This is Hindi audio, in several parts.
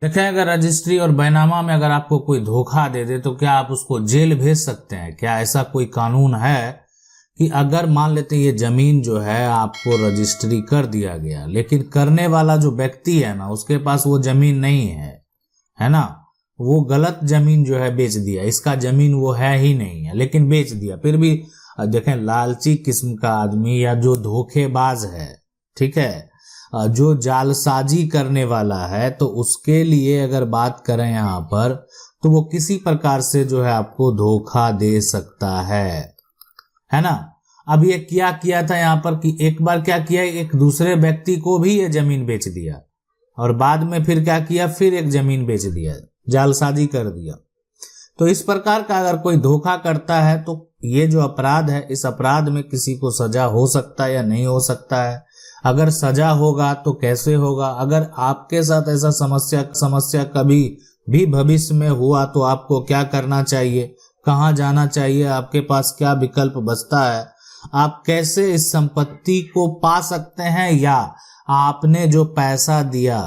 देखें, अगर रजिस्ट्री और बैनामा में अगर आपको कोई धोखा दे दे तो क्या आप उसको जेल भेज सकते हैं? क्या ऐसा कोई कानून है कि अगर मान लेते हैं ये जमीन जो है आपको रजिस्ट्री कर दिया गया, लेकिन करने वाला जो व्यक्ति है ना उसके पास वो जमीन नहीं है ना, वो गलत जमीन जो है बेच दिया, इसका जमीन वो है ही नहीं है लेकिन बेच दिया, फिर भी देखें लालची किस्म का आदमी या जो धोखेबाज है, ठीक है, जो जालसाजी करने वाला है, तो उसके लिए अगर बात करें यहाँ पर तो वो किसी प्रकार से जो है आपको धोखा दे सकता है ना। अब ये क्या किया था यहाँ पर कि एक बार क्या किया, एक दूसरे व्यक्ति को भी ये जमीन बेच दिया और बाद में फिर क्या किया, फिर एक जमीन बेच दिया, जालसाजी कर दिया। तो इस प्रकार का अगर कोई धोखा करता है तो ये जो अपराध है, इस अपराध में किसी को सजा हो सकता है या नहीं हो सकता है। अगर सजा होगा तो कैसे होगा? अगर आपके साथ ऐसा समस्या कभी भी भविष्य में हुआ तो आपको क्या करना चाहिए, कहाँ जाना चाहिए, आपके पास क्या विकल्प बचता है, आप कैसे इस संपत्ति को पा सकते हैं, या आपने जो पैसा दिया,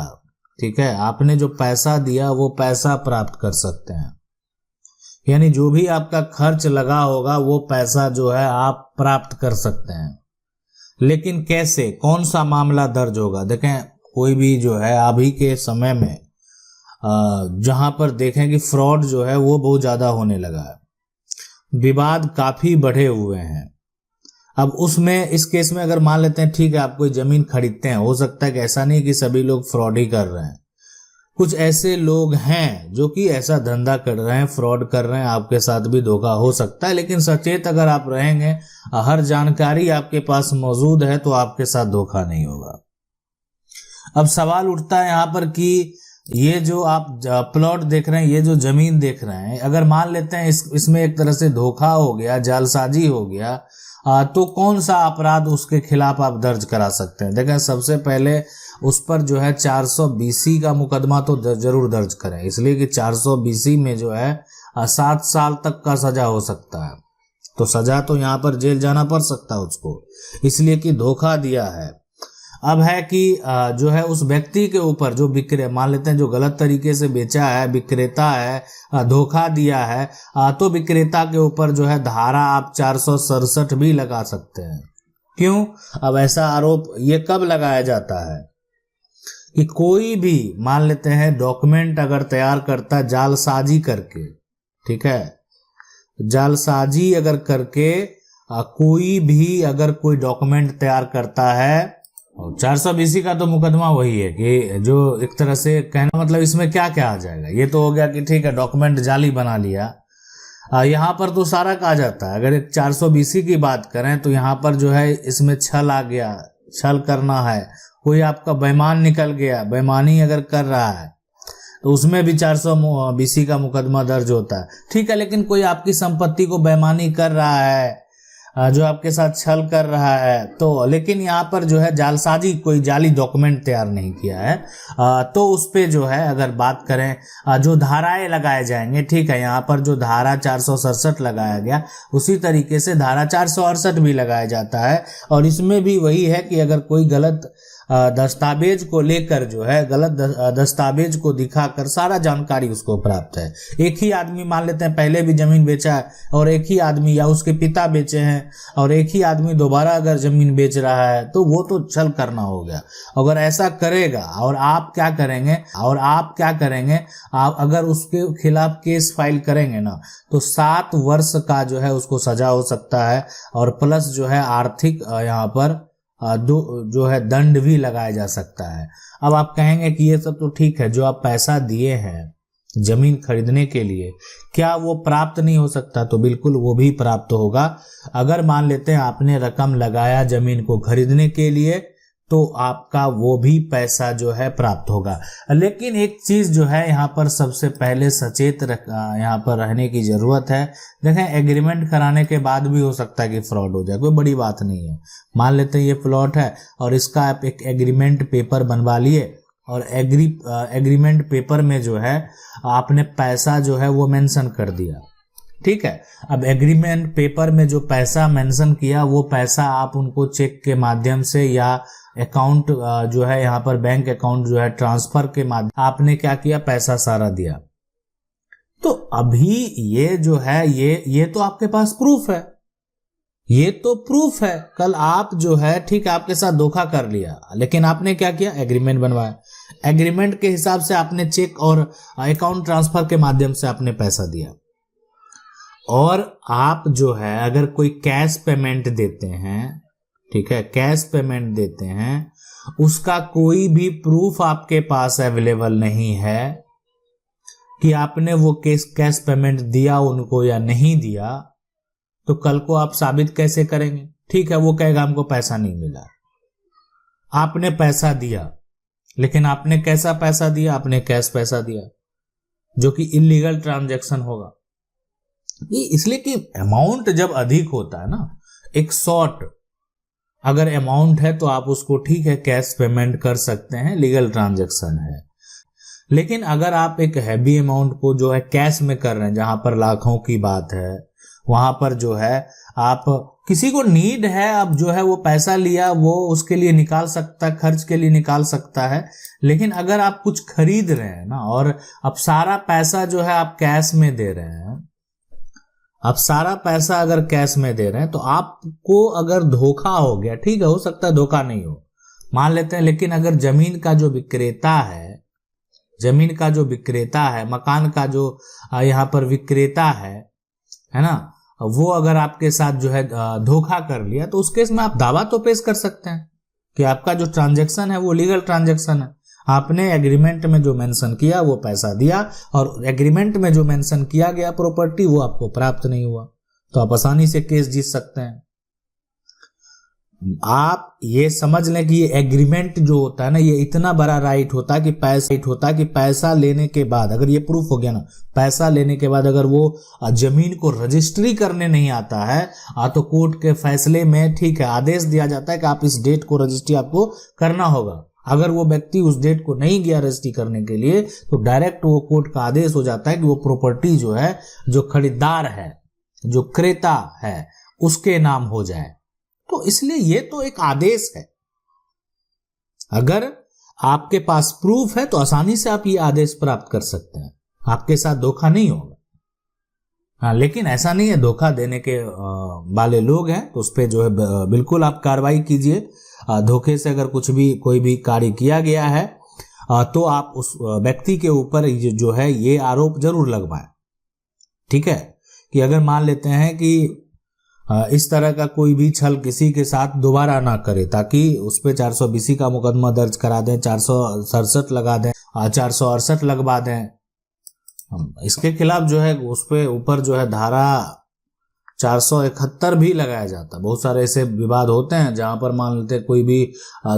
ठीक है, आपने जो पैसा दिया वो पैसा प्राप्त कर सकते हैं। यानी जो भी आपका खर्च लगा होगा वो पैसा जो है आप प्राप्त कर सकते हैं। लेकिन कैसे, कौन सा मामला दर्ज होगा? देखें, कोई भी जो है अभी के समय में जहां पर देखें कि फ्रॉड जो है वो बहुत ज्यादा होने लगा है, विवाद काफी बढ़े हुए हैं। अब उसमें इस केस में अगर मान लेते हैं ठीक है आप कोई जमीन खरीदते हैं, हो सकता है कि ऐसा नहीं कि सभी लोग फ्रॉड ही कर रहे हैं, कुछ ऐसे लोग हैं जो कि ऐसा धंधा कर रहे हैं, फ्रॉड कर रहे हैं, आपके साथ भी धोखा हो सकता है। लेकिन सचेत अगर आप रहेंगे, हर जानकारी आपके पास मौजूद है, तो आपके साथ धोखा नहीं होगा। अब सवाल उठता है यहाँ पर कि ये जो आप प्लॉट देख रहे हैं, ये जो जमीन देख रहे हैं, अगर मान लेते हैं इसमें एक तरह से धोखा हो गया, जालसाजी हो गया, तो कौन सा अपराध उसके खिलाफ आप दर्ज करा सकते हैं? देखें, सबसे पहले उस पर जो है 420 का मुकदमा तो जरूर दर्ज करें, इसलिए कि 420 में जो है 7 साल तक का सजा हो सकता है। तो सजा तो यहाँ पर जेल जाना पड़ सकता है उसको, इसलिए कि धोखा दिया है। अब है कि जो है उस व्यक्ति के ऊपर जो मान लेते हैं जो गलत तरीके से बेचा है, विक्रेता है, धोखा दिया है, तो विक्रेता के ऊपर जो है धारा आप 467 भी लगा सकते हैं। क्यों? अब ऐसा आरोप ये कब लगाया जाता है कि कोई भी मान लेते हैं डॉक्यूमेंट अगर तैयार करता है जालसाजी करके, ठीक है, जालसाजी अगर करके कोई भी अगर कोई डॉक्यूमेंट तैयार करता है, और 420 का तो मुकदमा वही है कि जो एक तरह से कहना मतलब इसमें क्या क्या आ जाएगा, ये तो हो गया कि ठीक है डॉक्यूमेंट जाली बना लिया, यहाँ पर तो सारा कहा जाता है। अगर एक 420 की बात करें तो यहाँ पर जो है इसमें छल आ गया, छल करना है, कोई आपका बेईमान निकल गया, बेईमानी अगर कर रहा है तो उसमें भी 420 का मुकदमा दर्ज होता है, ठीक है। लेकिन कोई आपकी संपत्ति को बेईमानी कर रहा है, जो आपके साथ छल कर रहा है, तो लेकिन यहाँ पर जो है जालसाजी, कोई जाली डॉक्यूमेंट तैयार नहीं किया है, तो उस पे जो है अगर बात करें जो धाराएं लगाए जाएंगे, ठीक है, यहाँ पर जो धारा 467 लगाया गया उसी तरीके से धारा 468 भी लगाया जाता है। और इसमें भी वही है कि अगर कोई गलत दस्तावेज को लेकर जो है, गलत दस्तावेज को दिखाकर सारा जानकारी उसको प्राप्त है। एक ही आदमी मान लेते हैं पहले भी जमीन बेचा है और एक ही आदमी या उसके पिता बेचे हैं और एक ही आदमी दोबारा अगर जमीन बेच रहा है तो वो तो छल करना हो गया। अगर ऐसा करेगा और आप क्या करेंगे, आप अगर उसके खिलाफ केस फाइल करेंगे ना तो 7 वर्ष का जो है उसको सजा हो सकता है और प्लस जो है आर्थिक यहाँ पर जो है दंड भी लगाया जा सकता है। अब आप कहेंगे कि ये सब तो ठीक है, जो आप पैसा दिए हैं जमीन खरीदने के लिए, क्या वो प्राप्त नहीं हो सकता? तो बिल्कुल वो भी प्राप्त होगा। अगर मान लेते हैं आपने रकम लगाया जमीन को खरीदने के लिए तो आपका वो भी पैसा जो है प्राप्त होगा। लेकिन एक चीज जो है यहाँ पर सबसे पहले सचेत यहाँ पर रहने की जरूरत है। देखें, एग्रीमेंट कराने के बाद भी हो सकता है कि फ्रॉड हो जाए, कोई बड़ी बात नहीं है। मान लेते हैं ये प्लॉट है और इसका आप एक एग्रीमेंट पेपर बनवा लिए और एग्रीमेंट पेपर में जो है आपने पैसा जो है वो मेंशन कर दिया, ठीक है। अब एग्रीमेंट पेपर में जो पैसा मेंशन किया वो पैसा आप उनको चेक के माध्यम से या अकाउंट जो है यहाँ पर बैंक अकाउंट जो है ट्रांसफर के माध्यम आपने क्या किया, पैसा सारा दिया। तो अभी ये जो है ये तो आपके पास प्रूफ है, ये तो प्रूफ है। कल आप जो है ठीक है आपके साथ धोखा कर लिया, लेकिन आपने क्या किया, एग्रीमेंट बनवाया, एग्रीमेंट के हिसाब से आपने चेक और अकाउंट ट्रांसफर के माध्यम से आपने पैसा दिया। और आप जो है अगर कोई कैश पेमेंट देते हैं, ठीक है, कैश पेमेंट देते हैं, उसका कोई भी प्रूफ आपके पास अवेलेबल नहीं है कि आपने वो कैश पेमेंट दिया उनको या नहीं दिया, तो कल को आप साबित कैसे करेंगे? ठीक है, वो कहेगा हमको पैसा नहीं मिला। आपने पैसा दिया, लेकिन आपने कैसा पैसा दिया? आपने कैश पैसा दिया, जो कि इलीगल ट्रांजैक्शन होगा। ये इसलिए कि अमाउंट जब अधिक होता है ना, एक शॉर्ट अगर अमाउंट है तो आप उसको ठीक है कैश पेमेंट कर सकते हैं, लीगल ट्रांजैक्शन है। लेकिन अगर आप एक हैवी अमाउंट को जो है कैश में कर रहे हैं, जहां पर लाखों की बात है, वहां पर जो है आप किसी को नीड है, अब जो है वो पैसा लिया, वो उसके लिए निकाल सकता है, खर्च के लिए निकाल सकता है। लेकिन अगर आप कुछ खरीद रहे हैं ना, और अब सारा पैसा जो है आप कैश में दे रहे हैं, अब सारा पैसा अगर कैश में दे रहे हैं, तो आपको अगर धोखा हो गया, ठीक है, हो सकता है धोखा नहीं हो, मान लेते हैं, लेकिन अगर जमीन का जो विक्रेता है, जमीन का जो विक्रेता है, मकान का जो यहाँ पर विक्रेता है ना, वो अगर आपके साथ जो है धोखा कर लिया, तो उस केस में आप दावा तो पेश कर सकते हैं कि आपका जो ट्रांजैक्शन है वो लीगल ट्रांजैक्शन है। आपने एग्रीमेंट में जो मेंशन किया वो पैसा दिया, और एग्रीमेंट में जो मेंशन किया गया प्रॉपर्टी वो आपको प्राप्त नहीं हुआ, तो आप आसानी से केस जीत सकते हैं। आप ये समझ लें कि ये एग्रीमेंट जो होता है ना, ये इतना बड़ा राइट होता है कि पैसा लेने के बाद, अगर ये प्रूफ हो गया ना, पैसा लेने के बाद अगर वो जमीन को रजिस्ट्री करने नहीं आता है, तो कोर्ट के फैसले में ठीक है आदेश दिया जाता है कि आप इस डेट को रजिस्ट्री आपको करना होगा। अगर वो व्यक्ति उस डेट को नहीं गया रजिस्ट्री करने के लिए, तो डायरेक्ट वो कोर्ट का आदेश हो जाता है कि वो प्रॉपर्टी जो है, जो खरीदार है, जो क्रेता है, उसके नाम हो जाए। तो इसलिए ये तो एक आदेश है। अगर आपके पास प्रूफ है तो आसानी से आप ये आदेश प्राप्त कर सकते हैं, आपके साथ धोखा नहीं होगा। हाँ, लेकिन ऐसा नहीं है, धोखा देने के वाले लोग हैं तो उस पर जो है बिल्कुल आप कार्रवाई कीजिए। धोखे से अगर कोई भी कार्य किया गया है तो आप उस व्यक्ति के ऊपर जो है ये आरोप जरूर लगवाएं, ठीक है, कि अगर मान लेते हैं कि इस तरह का कोई भी छल किसी के साथ दोबारा ना करे, ताकि उस पे 420 का मुकदमा दर्ज करा दें, 467 लगा दें, 468 लगवा दें। इसके खिलाफ जो है उस पे ऊपर जो है धारा 471 भी लगाया जाता है। बहुत सारे ऐसे विवाद होते हैं जहां पर मान लेते हैं कोई भी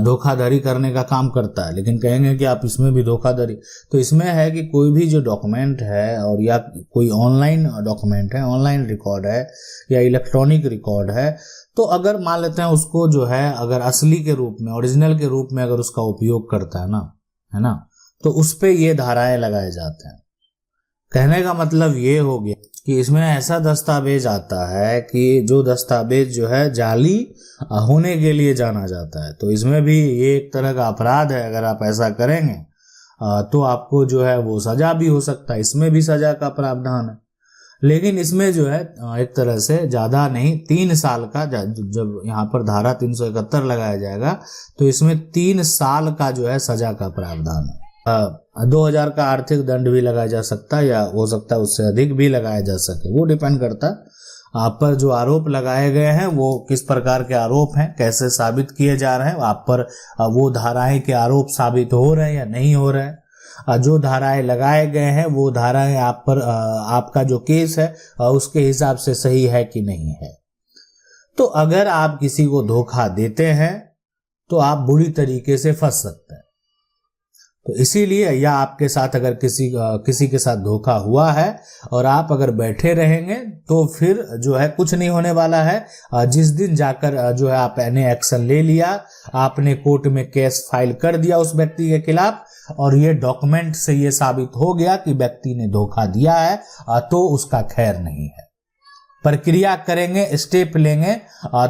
धोखाधड़ी करने का काम करता है, लेकिन कहेंगे कि आप इसमें भी धोखाधड़ी, तो इसमें है कि कोई भी जो डॉक्यूमेंट है, और या कोई ऑनलाइन डॉक्यूमेंट है, ऑनलाइन रिकॉर्ड है या इलेक्ट्रॉनिक रिकॉर्ड है, तो अगर मान लेते हैं उसको जो है अगर असली के रूप में, ओरिजिनल के रूप में अगर उसका उपयोग करता है ना, तो उस पे ये धाराएं लगाए जाते हैं। कहने का मतलब ये हो गया कि इसमें ऐसा दस्तावेज आता है कि जो दस्तावेज जो है जाली होने के लिए जाना जाता है, तो इसमें भी ये एक तरह का अपराध है। अगर आप ऐसा करेंगे तो आपको जो है वो सजा भी हो सकता है, इसमें भी सजा का प्रावधान है। लेकिन इसमें जो है एक तरह से ज़्यादा नहीं, 3 साल का, जब यहाँ पर धारा 371 लगाया जाएगा तो इसमें 3 साल का जो है सजा का प्रावधान है। 2000 का आर्थिक दंड भी लगाया जा सकता है, या हो सकता है उससे अधिक भी लगाया जा सके, वो डिपेंड करता है आप पर जो आरोप लगाए गए हैं वो किस प्रकार के आरोप हैं, कैसे साबित किए जा रहे हैं, आप पर वो धाराएं के आरोप साबित हो रहे हैं या नहीं हो रहे हैं। जो धाराएं लगाए गए हैं वो धाराएं आप पर आपका जो केस है उसके हिसाब से सही है कि नहीं है। तो अगर आप किसी को धोखा देते हैं तो आप बुरी तरीके से फंस सकते हैं। तो इसीलिए, या आपके साथ अगर किसी के साथ धोखा हुआ है और आप अगर बैठे रहेंगे तो फिर जो है कुछ नहीं होने वाला है। जिस दिन जाकर जो है आपने एक्शन ले लिया, आपने कोर्ट में केस फाइल कर दिया उस व्यक्ति के खिलाफ, और ये डॉक्यूमेंट से ये साबित हो गया कि व्यक्ति ने धोखा दिया है, तो उसका खैर नहीं है। प्रक्रिया करेंगे, स्टेप लेंगे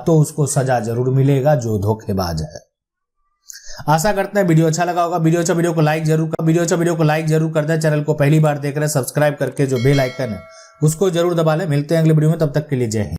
तो उसको सजा जरूर मिलेगा जो धोखेबाज है। आशा करते हैं वीडियो अच्छा लगा होगा। वीडियो को लाइक जरूर कर दें। चैनल को पहली बार देख रहे हैं सब्सक्राइब करके जो बेल आइकन है उसको जरूर दबा लें। मिलते हैं अगले वीडियो में, तब तक के लिए जय हिंद।